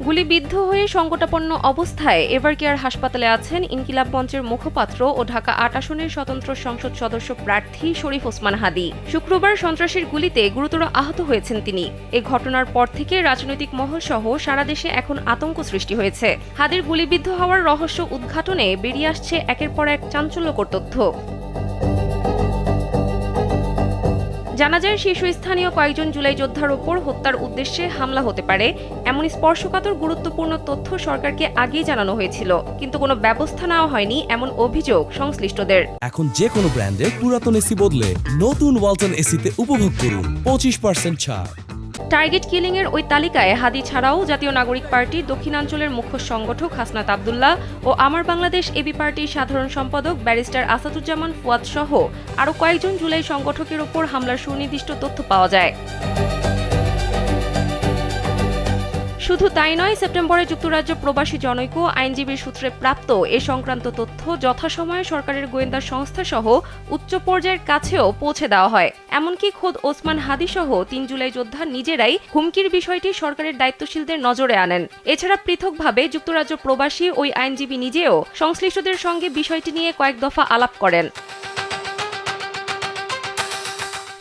গুলিবিদ্ধ হয়ে সংকটাপন্ন অবস্থায় এভারকেয়ার হাসপাতালে আছেন ইনকিলাব মঞ্চের মুখপাত্র ও ঢাকা ৮ আসনের স্বতন্ত্র সংসদ সদস্য প্রার্থী শরীফ ওসমান হাদী। শুক্রবার সন্ত্রাসের গুলিতে গুরুতর আহত হয়েছেন তিনি। এ ঘটনার পর থেকে রাজনৈতিক মহলসহ সারা দেশে এখন আতঙ্ক সৃষ্টি হয়েছে। হাদীর গুলিবিদ্ধ হওয়ার রহস্য উদ্ঘাটনে বেরিয়ে আসছে একের পর এক চাঞ্চল্যকর তথ্য। জানা যায়, শীর্ষস্থানীয় কয়েকজন জুলাই যোদ্ধার ওপর হত্যার উদ্দেশ্যে হামলা হতে পারে এমন স্পর্শকাতর গুরুত্বপূর্ণ তথ্য সরকারকে আগেই জানানো হয়েছিল, কিন্তু কোনো ব্যবস্থা নেওয়া হয়নি এমন অভিযোগ সংশ্লিষ্টদের। এখন যে কোনো ব্র্যান্ডের পুরাতন এসি বদলে নতুন ওয়ালটন এসিতে উপভোগ করুন 25% ছাড়। টার্গেট কিলিং এর ওই তালিকায় হাদী ছাড়াও জাতীয় নাগরিক পার্টি দক্ষিণাঞ্চলের মুখ্য সংগঠক হাসনাত আব্দুল্লাহ ও আমার বাংলাদেশ এবি পার্টির সাধারণ সম্পাদক ব্যারিস্টার আসাদুজ্জামান ফুয়াদ সহ আরও কয়েকজন জুলাই সংগঠকের ওপর হামলার সুনির্দিষ্ট তথ্য পাওয়া যায়। শুধু তাই নয়, সেপ্টেম্বরে যুক্তরাজ্য প্রবাসী জনৈক আইনজীবীর সূত্রে প্রাপ্ত এ সংক্রান্ত তথ্য যথাসময়ে সরকারের গোয়েন্দা সংস্থা সহ উচ্চ পর্যায়ের কাছেও পৌঁছে দেওয়া হয়। এমনকি খোদ ওসমান হাদী সহ ৩ জুলাই যোদ্ধা নিজেরাই হুমকির বিষয়টি সরকারের দায়িত্বশীলদের নজরে আনেন। এছাড়া পৃথকভাবে যুক্তরাজ্য প্রবাসী ওই আইনজীবী নিজেও সংশ্লিষ্টদের সঙ্গে বিষয়টি নিয়ে কয়েক দফা আলাপ করেন।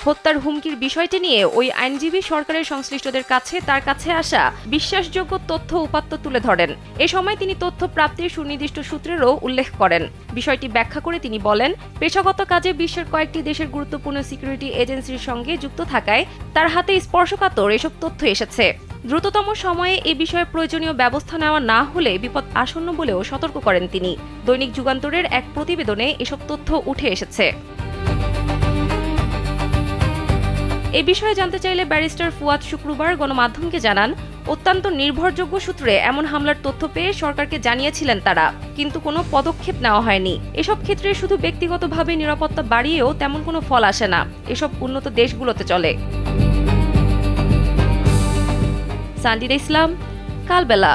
হত্যার হুমকির বিষয়টি নিয়ে ওই আইনজীবী সরকারের সংশ্লিষ্টদের কাছে তার কাছে আসা বিশ্বাসযোগ্য তথ্য উপাত্ত তুলে ধরেন। এ সময় তিনি তথ্য প্রাপ্তির সুনির্দিষ্ট সূত্রেরও উল্লেখ করেন। বিষয়টি ব্যাখ্যা করে তিনি বলেন, পেশাগত কাজে বিশ্বের কয়েকটি দেশের গুরুত্বপূর্ণ সিকিউরিটি এজেন্সির সঙ্গে যুক্ত থাকায় তার হাতে স্পর্শকাতর এসব তথ্য এসেছে। দ্রুততম সময়ে এ বিষয়ে প্রয়োজনীয় ব্যবস্থা নেওয়া না হলে বিপদ আসন্ন বলেও সতর্ক করেন তিনি। দৈনিক যুগান্তরের এক প্রতিবেদনে এসব তথ্য উঠে এসেছে। এ বিষয়ে জানতে চাইলে ব্যারিস্টার ফুয়াদ শুক্রবার গণমাধ্যমকে জানান, অত্যন্ত নির্ভরযোগ্য সূত্রে এমন হামলার তথ্য পেয়ে সরকারকে জানিয়েছিলেন তারা, কিন্তু কোনো পদক্ষেপ নেওয়া হয়নি। এসব ক্ষেত্রে শুধু ব্যক্তিগতভাবে নিরাপত্তা বাড়িয়েও তেমন কোনো ফল আসে না। এসব উন্নত দেশগুলোতে চলে। সানজিদা ইসলাম, কালবেলা।